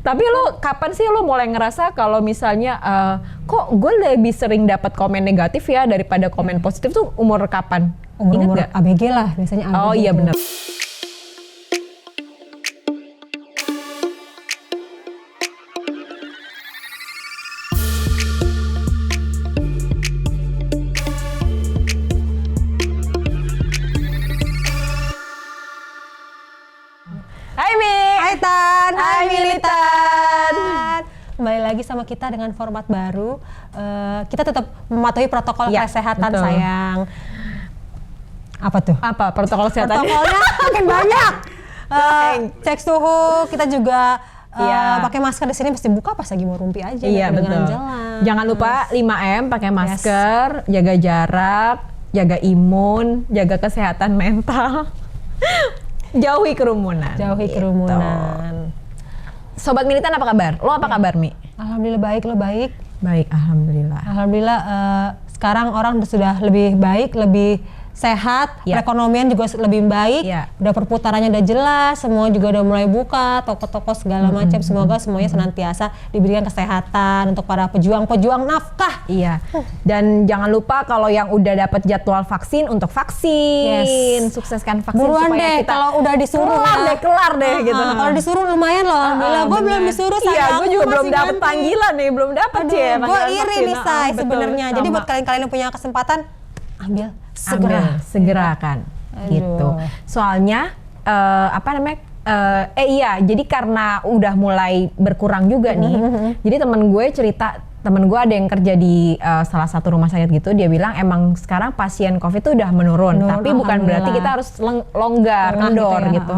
Tapi lu kapan sih lu mulai ngerasa kalau misalnya kok gue lebih sering dapat komen negatif ya daripada komen positif tuh umur kapan? Umur ABG lah biasanya. ABG oh iya benar. Hai Militan. Kembali lagi sama kita dengan format baru. Kita tetap mematuhi protokol kesehatan, betul. Sayang. Apa tuh? Apa protokol kesehatan? Protokolnya makin banyak. Cek suhu, kita juga pakai masker di sini mesti buka pas lagi mau rumpi aja. Iya betul. Jangan lupa 5M, pakai masker, jaga jarak, jaga imun, jaga kesehatan mental. Jauhi kerumunan. Gitu. Sobat Militan apa kabar? Lo apa kabar, Mi? Alhamdulillah baik, lo baik? Baik, alhamdulillah. Alhamdulillah sekarang orang sudah lebih baik, lebih sehat, perekonomian juga lebih baik, udah perputarannya udah jelas, semua juga udah mulai buka, toko-toko segala macam. Semoga semuanya senantiasa diberikan kesehatan untuk para pejuang-pejuang nafkah. Iya. Dan jangan lupa kalau yang udah dapat jadwal vaksin untuk vaksin, sukseskan vaksin. Buruan supaya deh, kita kalau udah disuruh kelar deh gitu. Kalau disuruh lumayan loh, alhamdulillah. Gue belum disuruh, sayang. Iya, gue juga belum dapat panggilan nih, belum dapat sih. Gue iri nih, say, sebenarnya. Jadi buat kalian-kalian yang punya kesempatan, ambil segera kan gitu. Soalnya jadi karena udah mulai berkurang juga nih. Jadi temen gue ada yang kerja di salah satu rumah sakit gitu, dia bilang emang sekarang pasien COVID tuh udah menurun, tapi bukan berarti kita harus longgar, kendor gitu.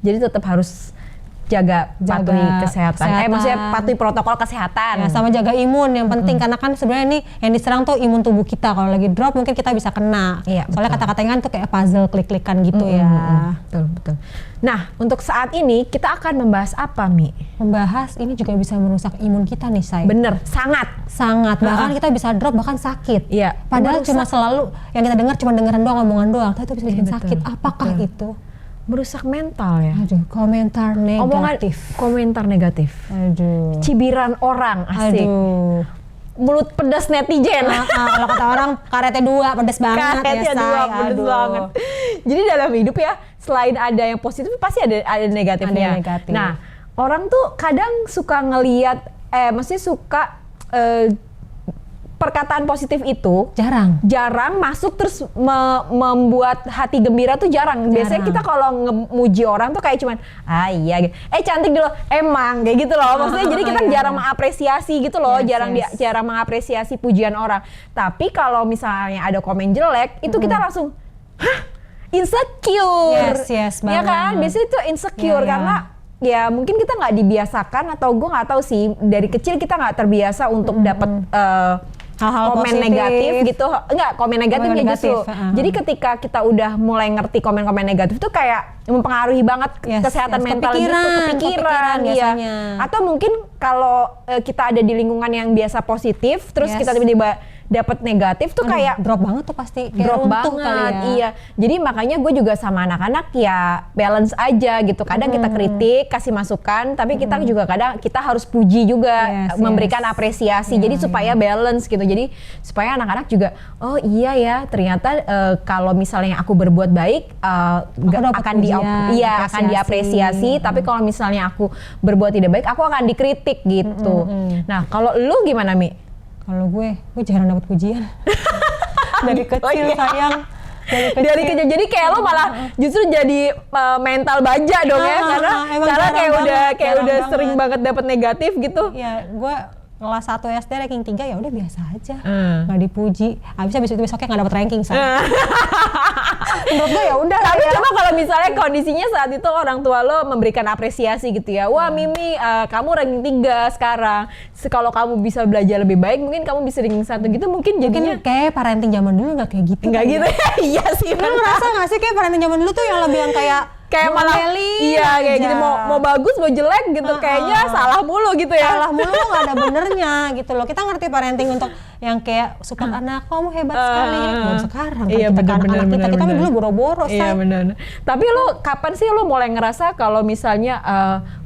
Jadi tetap harus jaga patuhi kesehatan. Maksudnya patuhi protokol kesehatan. Sama jaga imun yang penting, karena kan sebenarnya ini yang diserang tuh imun tubuh kita. Kalau lagi drop mungkin kita bisa kena. Soalnya kata-katanya kan tuh kayak puzzle klik-klikan gitu ya. Betul. Nah, untuk saat ini kita akan membahas apa, Mi? Membahas ini juga bisa merusak imun kita nih, Say. Bener, sangat. Bahkan kita bisa drop, bahkan sakit. Iya. Padahal cuma selalu yang kita dengar cuma dengeran doang, omongan doang. Tapi itu bisa bikin sakit. Apakah itu? Merusak mental ya. Aduh, komentar negatif. Aduh. Cibiran orang, asik. Aduh. Mulut pedas netizen. Kalau kata orang karetnya 2 pedas banget. Karetnya 2 pedas banget. Jadi dalam hidup ya, selain ada yang positif pasti ada negatifnya. Nah, orang tuh kadang suka ngelihat maksudnya suka perkataan positif itu jarang masuk, terus membuat hati gembira tuh jarang. Biasanya kita kalau ngemuji orang tuh kayak cuman iya gitu. Cantik dulu, emang kayak gitu loh. Maksudnya jadi kita jarang mengapresiasi gitu loh, jarang mengapresiasi pujian orang. Tapi kalau misalnya ada komen jelek, itu kita langsung insecure. Yes, ya kan? Biasanya itu insecure karena ya mungkin kita nggak dibiasakan, atau gue nggak tahu sih, dari kecil kita nggak terbiasa untuk dapat hal-hal komen positif. Negatif gitu, komen negatifnya justru. Jadi ketika kita udah mulai ngerti komen-komen negatif tuh kayak mempengaruhi banget kesehatan mental kepikiran biasanya. Atau mungkin kalau kita ada di lingkungan yang biasa positif, terus kita tiba-tiba dapat negatif tuh kayak drop banget tuh pasti, kayak drop banget kali ya. Iya. Jadi makanya gue juga sama anak-anak ya balance aja gitu. Kadang kita kritik, kasih masukan, tapi kita juga kadang kita harus puji juga, memberikan apresiasi. Jadi supaya balance gitu. Jadi supaya anak-anak juga iya ya, ternyata kalau misalnya aku berbuat baik akan diapresiasi, tapi kalau misalnya aku berbuat tidak baik aku akan dikritik gitu. Nah, kalau lu gimana, Mi? Kalau gue jarang dapat pujian. Dari kecil, sayang. Dari kecil, jadi kayak lo malah justru jadi mental baja dong ya, karena kayak udah sering banget dapat negatif gitu. Ya, gue kelas 1 SD ranking 3 ya udah biasa aja, nggak dipuji. Habis itu besoknya nggak dapat ranking, menurut gue ya udah. Tapi coba kalau misalnya kondisinya saat itu orang tua lo memberikan apresiasi gitu ya, wah Mimi kamu ranking 3 sekarang, kalau kamu bisa belajar lebih baik mungkin kamu bisa ranking 1 gitu, mungkin jadinya kayak parenting zaman dulu nggak kayak gitu. Nggak gitu. Iya sih. Lo ngerasa nggak sih kayak parenting zaman dulu tuh yang lebih yang kayak malah kayak gitu, mau bagus mau jelek gitu, kayaknya salah mulu gitu ya. Salah mulu, nggak ada benernya gitu loh. Kita ngerti parenting untuk yang kayak support anak, kamu hebat sekali. Baru sekarang kan iya, kita kan bener, anak kita kan dulu boro-boro, Iya benar. Tapi lu kapan sih lu mulai ngerasa kalau misalnya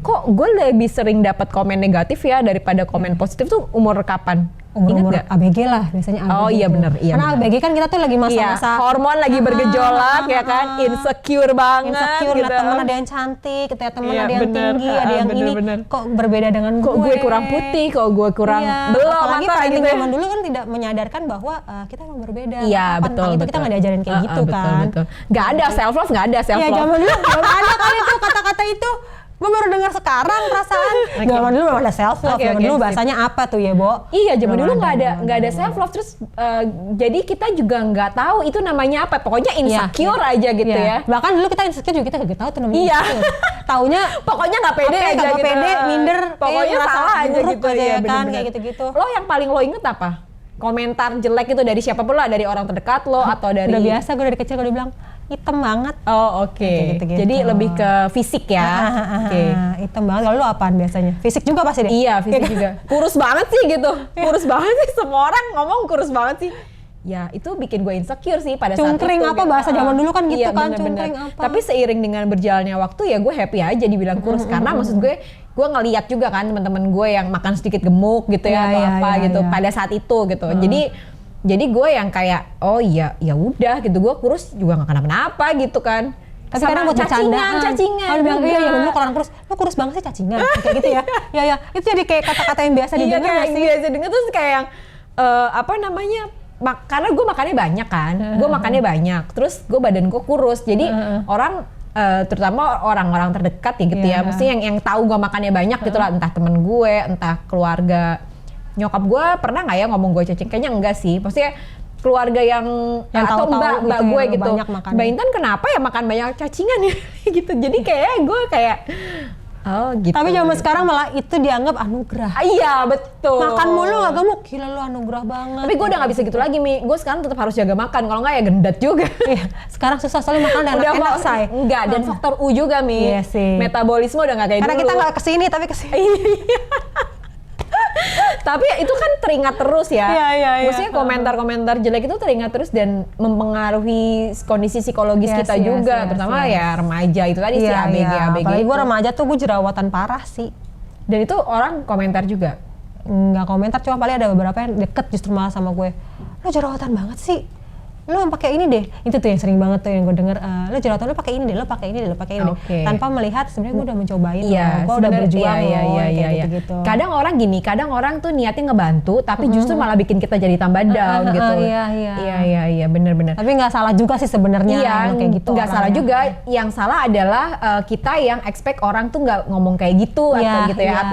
kok gue lebih sering dapat komen negatif ya daripada komen positif tuh umur kapan? Umur Ingat nggak? ABG lah biasanya ABG. Oh iya tuh. benar, iya. Karena bener. ABG kan kita tuh lagi masa-masa hormon lagi bergejolak ya kan, insecure banget insecure, gitu. liat temen ada yang cantik, liat temen Iya, ada yang bener. tinggi, ada yang ini Bener. kok berbeda dengan Kok gue kurang putih, kok gue kurang belum apalagi apa parenting gitu ya. zaman dulu kan tidak menyadarkan bahwa kita emang berbeda. Iya Kapan betul. itu kita nggak diajarin kayak gitu kan. Betul. Gak ada self love, gak ada self Iya love. zaman dulu belum ada kali itu kata-kata itu. Gue baru dengar sekarang perasaan. Zaman dulu memang ada self love. Zaman dulu bahasanya apa tuh ya, Bo? Iya, zaman dulu nggak ada self love, terus jadi kita juga nggak tahu itu namanya apa. Pokoknya insecure aja gitu ya. Bahkan dulu kita insecure juga kita nggak tahu tuh namanya. Iya. Taunya Pokoknya nggak pede aja nggak gitu. pede, minder, Pokoknya salah aja gitu aja, ya kan bener-bener. kayak gitu-gitu. Lo yang paling lo inget apa? Komentar jelek itu dari siapapun lah, dari orang terdekat lo atau dari... Udah biasa gue dari kecil gue dibilang hitam banget. Oh oke. Gitu-gitu. Jadi lebih ke fisik ya. Oke. Hitam banget. Kalau lu apaan biasanya? Fisik juga pasti deh. Iya fisik juga. Kurus banget sih gitu. Kurus banget sih, semua orang ngomong kurus banget sih. Ya itu bikin gue insecure sih pada saat itu. Cungkring apa gitu. bahasa zaman dulu kan gitu Iya, kan, bener-bener. cungkring apa. Tapi seiring dengan berjalannya waktu ya gue happy aja dibilang kurus karena maksud gue ngeliat juga kan teman-teman gue yang makan sedikit gemuk gitu ya atau apa gitu pada saat itu gitu. Jadi gue yang kayak oh iya ya udah gitu, gue kurus juga nggak kenapa-napa gitu kan. Tapi kadang buat bercandaan. cacingan. Kalau bilang iya dulu orang kurus, lu kurus banget sih cacingan. Kayak gitu ya. Ya itu jadi kayak kata-kata yang biasa didengar kayak nggak sih? biasa denger terus kayak yang apa namanya? Karena gue makannya banyak kan, gue makannya banyak, terus gue badan gue kurus, jadi orang terutama orang-orang terdekat ya gitu ya, mesti yang tahu gue makannya banyak gitu lah, entah temen gue, entah keluarga, nyokap gue pernah nggak ya ngomong gue cacing? Kayaknya enggak sih, maksudnya keluarga yang atau mbak gue gitu, Mbak Intan kenapa ya makan banyak cacingan ya gitu, jadi kayak gue kayak oh gitu. Tapi zaman sekarang malah itu dianggap anugerah. Iya betul. Makan mulu gak gemuk, gila lu anugerah banget. Tapi gue udah gak bisa gitu lagi Mi, gue sekarang tetap harus jaga makan, kalau nggak ya gendat juga. Iya, sekarang susah soalnya makan dan enak say. Enggak, dan faktor U juga Mi. Iya sih. Metabolisme udah gak kayak karena dulu. Karena kita gak kesini tapi kesini. Tapi itu kan teringat terus ya. Iya. Maksudnya komentar-komentar jelek itu teringat terus dan mempengaruhi kondisi psikologis kita juga, terutama ya remaja itu tadi si ABG. Apalagi gue remaja tuh gue jerawatan parah sih. Dan itu orang komentar juga? Nggak komentar, cuma paling ada beberapa yang deket justru malah sama gue. Lo jerawatan banget sih. Lo pakai ini deh. Itu tuh yang sering banget tuh yang gue denger. Lo jerawatan lo pakai ini deh, lo pakai ini deh, lo pakai ini deh. Tanpa melihat sebenarnya gue udah mencobain. Gue udah berjuang gitu. Kadang orang gini, kadang orang tuh niatnya ngebantu, tapi justru malah bikin kita jadi tambah down gitu. Iya, bener-bener. Tapi nggak salah juga sih sebenarnya. Iya, kayak gitu. Nggak salah juga. Yang salah adalah kita yang expect orang tuh nggak ngomong kayak gitu atau gitu ya.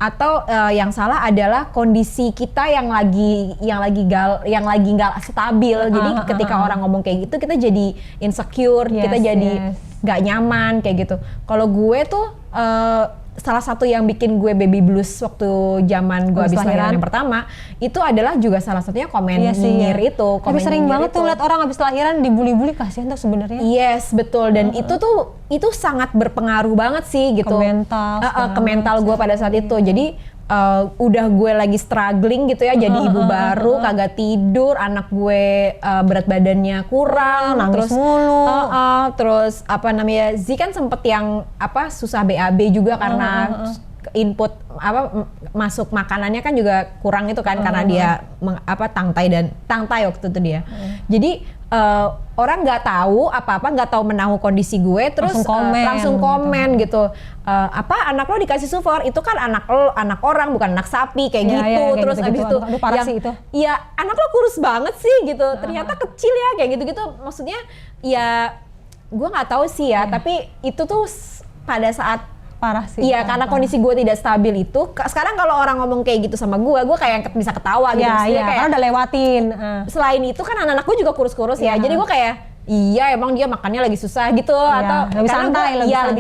Atau yang salah adalah kondisi kita yang lagi nggak stabil. Jadi ketika orang ngomong kayak gitu kita jadi insecure, kita jadi nggak nyaman kayak gitu. Kalau gue tuh salah satu yang bikin gue baby blues waktu zaman gue habis lahiran yang pertama itu adalah juga salah satunya komen nyinyir itu. Tapi sering banget tuh lihat orang habis lahiran dibully-bully, kasihan tuh sebenarnya. Yes, betul, dan itu sangat berpengaruh banget sih gitu. Ke mental gue pada saat itu. Jadi udah gue lagi struggling gitu ya, jadi ibu baru, kagak tidur, anak gue berat badannya kurang, nangis mulu. Terus apa namanya, Zi kan sempet yang susah BAB juga karena input masuk makanannya kan juga kurang itu kan karena dia tangtai waktu itu dia. Jadi orang nggak tahu apa-apa, nggak tahu menahu kondisi gue, terus langsung komen gitu. Anak lo dikasih support, itu kan anak orang bukan anak sapi kayak gitu. Terus abis itu ya anak lo kurus banget sih gitu. Ternyata kecil ya kayak gitu-gitu. Maksudnya ya gue nggak tahu sih ya. Tapi itu tuh pada saat parah sih. Iya, karena kondisi gue tidak stabil itu. Sekarang kalau orang ngomong kayak gitu sama gue kayak bisa ketawa gitu. Iya, karena udah lewatin. Selain itu kan anak-anak gue juga kurus-kurus ya. Jadi gue kayak, iya emang dia makannya lagi susah gitu. Atau lebih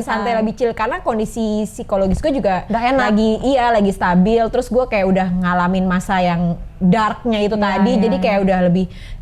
santai, lebih chill. Karena kondisi psikologis gue juga lagi stabil. Terus gue kayak udah ngalamin masa yang darknya itu tadi, jadi kayak udah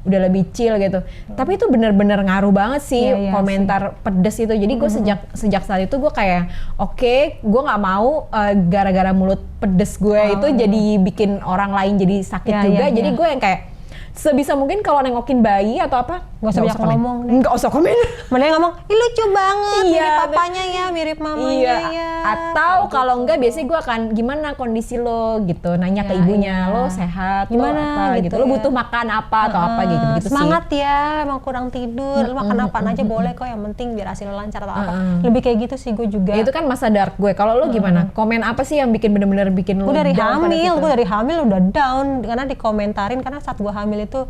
lebih chill gitu. Tapi itu bener-bener ngaruh banget sih komentar pedes itu. Jadi gue sejak saat itu gue kayak oke, gue nggak mau gara-gara mulut pedes gue itu jadi bikin orang lain jadi sakit juga. Jadi gue yang kayak sebisa mungkin kalau nengokin bayi atau apa nggak usah banyak ngomong, nggak usah komen. Mending ngomong, ih lucu banget, mirip papanya ya, mirip mamanya ya. Atau kalau enggak biasanya gue akan gimana kondisi lo gitu, nanya ke ibunya, lo sehat, gimana lo apa gitu, lo butuh makan apa atau apa gitu semangat sih. Ya, emang kurang tidur, lo makan apa aja boleh kok, yang penting biar hasil lo lancar atau apa. Lebih kayak gitu sih gue juga. Itu kan masa dark gue. Kalau lo gimana? Komen apa sih yang bener-bener bikin lo down? Gue dari gitu? hamil udah down karena dikomentarin, karena saat gue hamil itu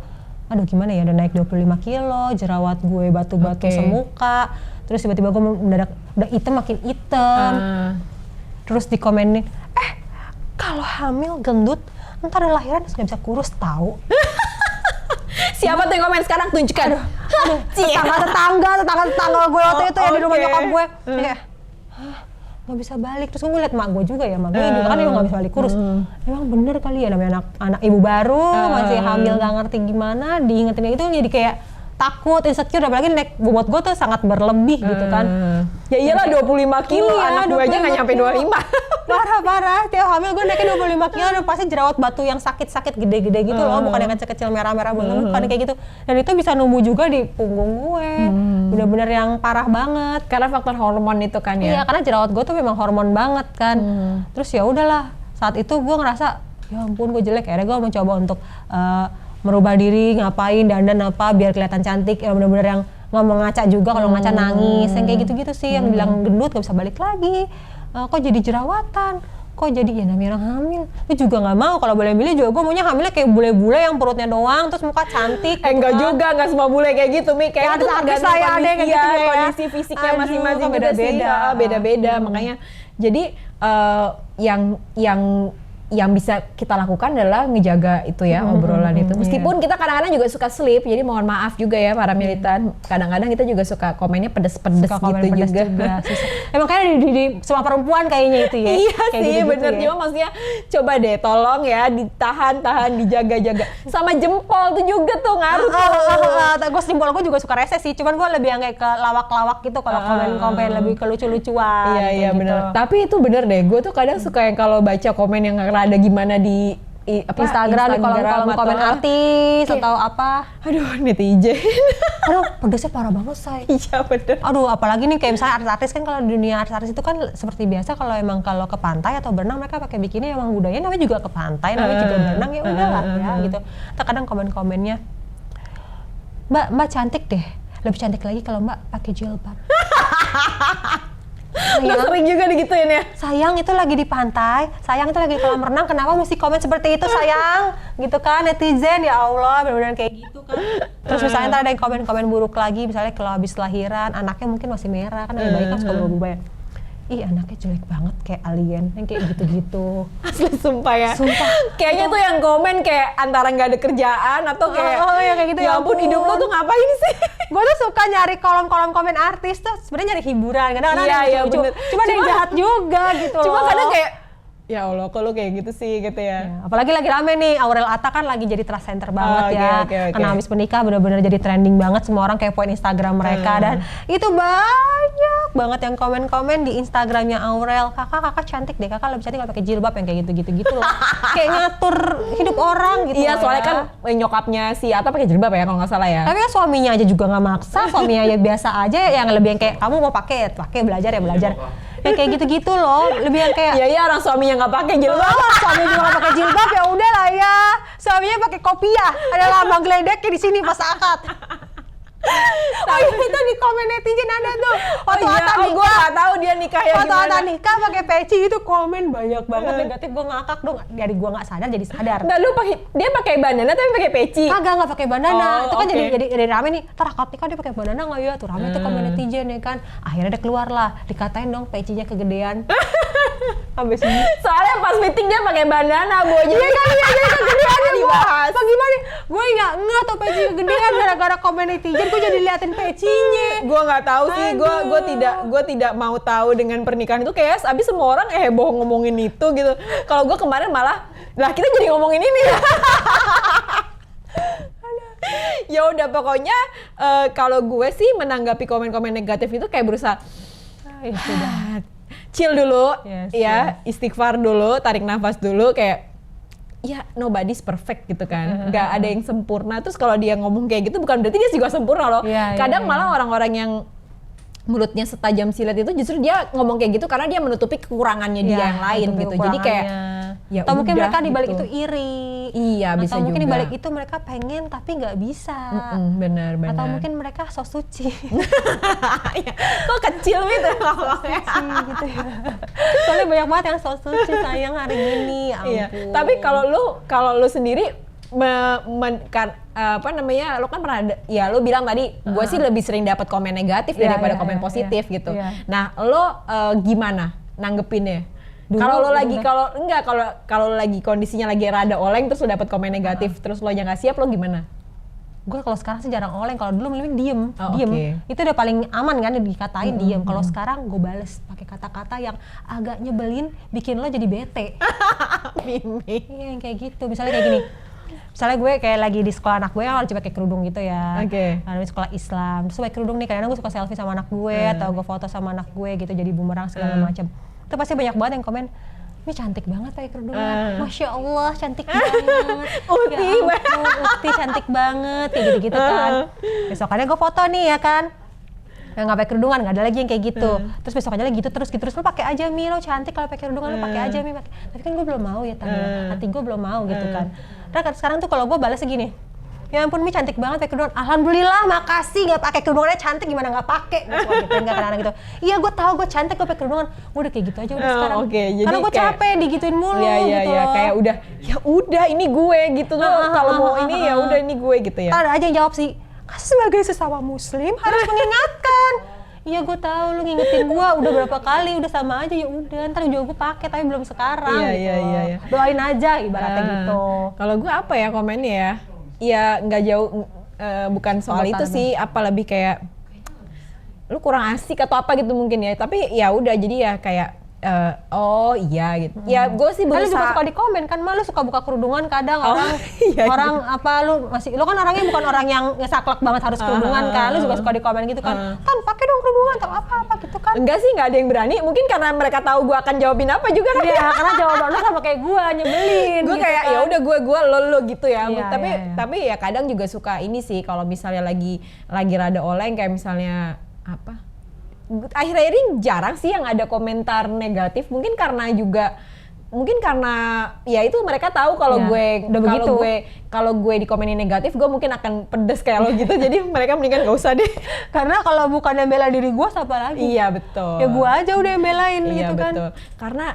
aduh gimana ya, udah naik 25 kilo, jerawat gue batu-batu semuka, terus tiba-tiba gue mendadak udah makin hitam. Terus dikomenin, kalau hamil gendut, ntar ada lahiran nggak bisa kurus tahu. Siapa tuh yang komen sekarang, tunjukkan. Aduh, tetangga gue waktu itu ya di rumah nyokap gue. Kayak, nggak bisa balik. Terus gue liat mak gue juga ya, mak gue juga kan dia nggak bisa balik kurus. Emang bener kali ya, namanya anak ibu baru masih hamil nggak ngerti gimana, diingetin kayak gitu jadi kayak takut, insecure, apalagi naik bobot gue tuh sangat berlebih gitu kan. Ya iyalah 25 kilo, anak gue aja nggak nyampe 25. Parah, tiap hamil gue naikin 25 kilo dan pasti jerawat batu yang sakit-sakit gede-gede gitu loh, bukan yang kecil-kecil merah-merah bukan kayak gitu. Dan itu bisa numbuh juga di punggung gue, bener-bener yang parah banget. Karena faktor hormon itu kan ya? Iya, karena jerawat gue tuh memang hormon banget kan. Terus ya udahlah, saat itu gue ngerasa, ya ampun gue jelek, akhirnya gue mencoba untuk merubah diri, ngapain, dandan apa biar kelihatan cantik, ya bener-bener yang nggak mau ngaca juga, kalau ngaca nangis, yang kayak gitu-gitu sih, yang bilang gendut gak bisa balik lagi, kok jadi jerawatan, kok jadi ya namanya orang hamil, gue juga nggak mau, kalau boleh milih juga gue maunya hamilnya kayak bule-bule yang perutnya doang, terus muka cantik. Enggak juga, nggak semua bule kayak gitu, Mi, kayak itu tergantung kondisi fisiknya masing-masing beda-beda, makanya jadi yang bisa kita lakukan adalah ngejaga itu ya, obrolan itu. Meskipun kita kadang-kadang juga suka slip, jadi mohon maaf juga ya para militan. Kadang-kadang kita juga suka komennya pedes-pedes gitu juga. Emang kayak di semua perempuan kayaknya itu ya. Iya kayak sih, gitu bener. Ya. Cuma maksudnya coba deh tolong ya ditahan, dijaga-jaga. Sama jempol tuh juga tuh ngaruh tuh. Gue jempol gue juga suka rese sih, cuman gue lebih yang kayak ke lawak-lawak gitu kalau komen lebih ke lucu-lucuan. Iya gitu. bener. Tapi itu bener deh, gue tuh kadang suka yang kalau baca komen yang ada gimana di Instagram, di kolom-kolom komen artis kayak, atau apa. Aduh, netizen. Aduh, pedesnya parah banget, say. Iya, bener. Aduh, apalagi nih kayak misalnya artis-artis kan, kalau di dunia artis-artis itu kan seperti biasa kalau ke pantai atau berenang mereka pakai bikini, emang budaya namanya juga ke pantai, namanya juga berenang, ya udahlah ya gitu. Terkadang komen-komennya, Mbak cantik deh. Lebih cantik lagi kalau Mbak pakai jilbab. Lo sering juga digituin ya? Sayang, itu lagi di pantai, sayang itu lagi di kolam renang, kenapa mesti komen seperti itu sayang? Gitu kan, netizen, ya Allah, benar-benar kayak gitu kan. Terus misalnya ntar ada yang komen-komen buruk lagi, misalnya kalau habis lahiran, anaknya mungkin masih merah, kan yang bayi kan suka berubah ya. Ih, anaknya jelek banget kayak alien, yang kayak gitu-gitu. Asli sumpah ya. Sumpah. Kayaknya tuh yang komen kayak antara nggak ada kerjaan atau kayak ya kayak gitu, ya ampun hidup lo tuh ngapain sih? Gue tuh suka nyari kolom-kolom komen artis tuh sebenarnya nyari hiburan, kadang-kadang iya, lucu. Cuma ada yang jahat juga gitu loh. Cuma kadang kayak ya Allah, kok lu kayak gitu sih gitu ya. Apalagi lagi rame nih, Aurel Atta kan lagi jadi trust center banget Okay. Karena habis menikah benar-benar jadi trending banget, semua orang kepoin Instagram mereka dan itu banyak banget yang komen-komen di Instagramnya Aurel, kakak cantik deh, kakak lebih cantik kalau pakai jilbab, yang kayak gitu loh. Kayak ngatur hidup orang gitu. Iya, soalnya kan nyokapnya si Atta pakai jilbab ya kalau nggak salah ya. Tapi kan suaminya aja juga nggak maksa, suaminya aja biasa aja, yang lebih yang kayak kamu mau pakai belajar. Ya kayak gitu-gitu loh, lebih yang kayak iya orang suaminya nggak pakai jilbab, suami juga nggak pakai jilbab, ya udah lah ya, suaminya pakai kopiah, ada lambang geledeknya di sini pas akad. Oh iya, itu di komen netizen ada tuh foto Atta nikah. Gue nggak tahu dia nikah ya foto gimana. Atta nikah pakai peci, itu komen banyak banget negatif. Gue ngakak dong, dari gue nggak sadar jadi sadar. Nah, dia pakai bandana tapi pakai peci. Kagak, nggak pakai bandana. Itu kan jadi rame nih. Ntar akad nikah dia pakai bandana nggak ya? Tuh rame tuh komen netizen ya kan. Akhirnya dia keluar lah, dikatain dong pecinya kegedean. Sampai sini. Soalnya pas meeting dia pakai bandana, Bu. Jadi kan jadi kegedean dibahas. Apa gimana? Gue nggak tuh peci kegedean gara-gara komen netizen. Gue jadi liatin pecinya. Gue nggak tahu sih. Gue tidak mau tahu dengan pernikahan itu, kayak abis semua orang heboh ngomongin itu gitu. Kalau gue kemarin malah Lah kita jadi ngomongin ini ya. Ya udah pokoknya kalau gue sih menanggapi komen-komen negatif itu kayak berusaha chill dulu, ya istighfar dulu, tarik nafas dulu, kayak ya nobody's perfect gitu kan, nggak ada yang sempurna. Terus kalau dia ngomong kayak gitu bukan berarti dia juga sempurna loh. Kadang malah orang-orang yang mulutnya setajam silet itu justru dia ngomong kayak gitu karena dia menutupi kekurangannya dia yang lain gitu. Jadi kayak ya atau mungkin mereka di balik gitu. itu iri. Iya, bisa atau mungkin juga. di balik itu mereka pengen tapi nggak bisa. Bener. Atau mungkin mereka sok suci. Kok kecil gitu ngomongnya. Gitu ya. Soalnya banyak banget yang sok suci sayang hari ini. Ampun. Iya. Tapi kalau lu sendiri lo kan pernah ya lo bilang tadi gue sih lebih sering dapat komen negatif daripada komen positif gitu. Nah lo gimana nanggepinnya? Kalau lo lagi kalau lo lagi kondisinya lagi rada oleng terus lo dapat komen negatif terus lo nya nggak siap, lo gimana? Gue kalau sekarang sih jarang oleng, kalau dulu mending diem. Okay. Itu udah paling aman kan dikatain diem. Kalau sekarang gue bales pakai kata-kata yang agak nyebelin, bikin lo jadi bete. Mimi. Iya yang kayak gitu, misalnya kayak gini. Misalnya gue kayak lagi di sekolah anak gue yang harus pakai kerudung gitu ya. Di sekolah Islam, terus pakai kerudung nih, kadang gue suka selfie sama anak gue atau gue foto sama anak gue gitu jadi bumerang segala macam. Itu pasti banyak banget yang komen, "Ini cantik banget pakai kerudungan. Masya Allah, cantik banget. Uti cantik banget." Kayak gitu-gitu kan. Besokannya gue foto nih ya kan. Yang nggak pakai kerudungan, nggak ada lagi yang kayak gitu. Terus besokannya lagi gitu terus lo pakai aja Mi, lo cantik kalau pakai kerudungan, lo pakai aja Mi. Tapi kan gue belum mau ya Tanya. Hati gue belum mau gitu kan. Nah sekarang tuh kalau gue balas segini, "Ya ampun Mi cantik banget pakai kerudungan. Alhamdulillah, makasih nggak pakai kerudungannya cantik, gimana nggak pakai?" Gue suka gitu, enggak kadang-kadang gitu. "Iya gue tahu gue cantik gue pakai kerudungan." Gue udah kayak gitu aja udah sekarang. Karena gue capek digituin mulu gitu loh. Kayak udah ini gue gitu loh. Kalau mau ini ya udah ini gue gitu ya. Ada aja yang jawab sih, sebagai sesama muslim harus mengingatkan. Iya gue tahu lu ngingetin gue udah berapa kali, udah sama aja, ya udah ntar juga gue pakai tapi belum sekarang gitu. Iya. Doain aja ibaratnya gitu. Kalau gue apa ya komennya ya? Ya nggak jauh, bukan soal itu sih, apa lebih kayak lu kurang asik atau apa gitu mungkin ya. Tapi ya udah jadi ya kayak oh iya gitu. Ya gue sih berusaha. Lu juga suka di komen kan, lu suka buka kerudungan kadang orang apa lu kan orangnya bukan orang yang saklek banget harus kerudungan kan. Lu juga suka di komen gitu kan. Kan pakai dong kerudungan atau apa gitu kan. Enggak sih, enggak ada yang berani. Mungkin karena mereka tahu gue akan jawabin apa juga kan. Iya, karena jawaban lu sama kayak gue nyebelin. Gue gitu kayak kan. ya udah gue lo gitu ya. Iya, Tapi ya kadang juga suka ini sih kalau misalnya lagi rada oleng kayak misalnya apa? Akhir-akhir ini jarang sih yang ada komentar negatif, mungkin karena ya itu mereka tahu kalau kalau gue dikomenin negatif gue mungkin akan pedes kayak lo gitu. Jadi mereka mendingan gak usah deh. Karena kalau bukan yang bela diri gue siapa lagi? Iya betul. Ya gue aja udah yang belain gitu kan. Betul. Karena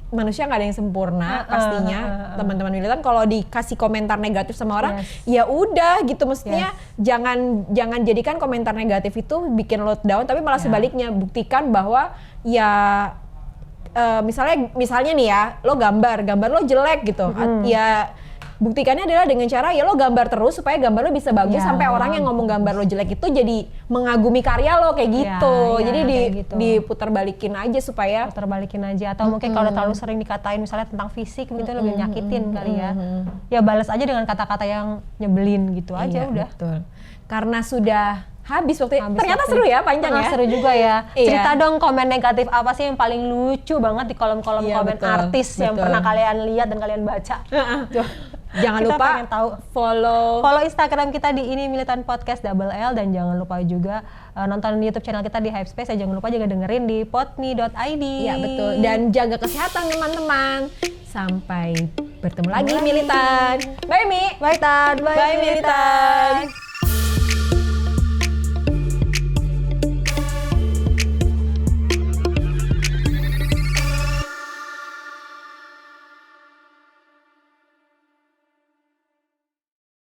manusia nggak ada yang sempurna pastinya. Teman-teman militan kalau dikasih komentar negatif sama orang, ya udah gitu, mestinya jangan jadikan komentar negatif itu bikin lo down, tapi malah sebaliknya buktikan bahwa ya misalnya nih ya, lo gambar lo jelek gitu, ya buktikannya adalah dengan cara ya lo gambar terus supaya gambar lo bisa bagus sampai orang yang ngomong gambar lo jelek itu jadi mengagumi karya lo kayak gitu. Jadi diputar balikin aja supaya atau mungkin kalau terlalu sering dikatain misalnya tentang fisik begitu lebih nyakitin kali ya. Ya balas aja dengan kata-kata yang nyebelin gitu aja udah. Betul. Karena sudah habis waktu ternyata seru ya, panjang ya. Seru juga ya. Cerita dong komen negatif apa sih yang paling lucu banget di kolom-kolom komen artis yang pernah kalian lihat dan kalian baca. Jangan lupa follow Instagram kita di ini Militan Podcast _L, dan jangan lupa juga nonton YouTube channel kita di Hypespace, dan jangan lupa juga dengerin di podme.id. Iya betul, dan jaga kesehatan teman-teman. Sampai bertemu lagi Militan. Bye Mi. Bye Tan. Bye Militan.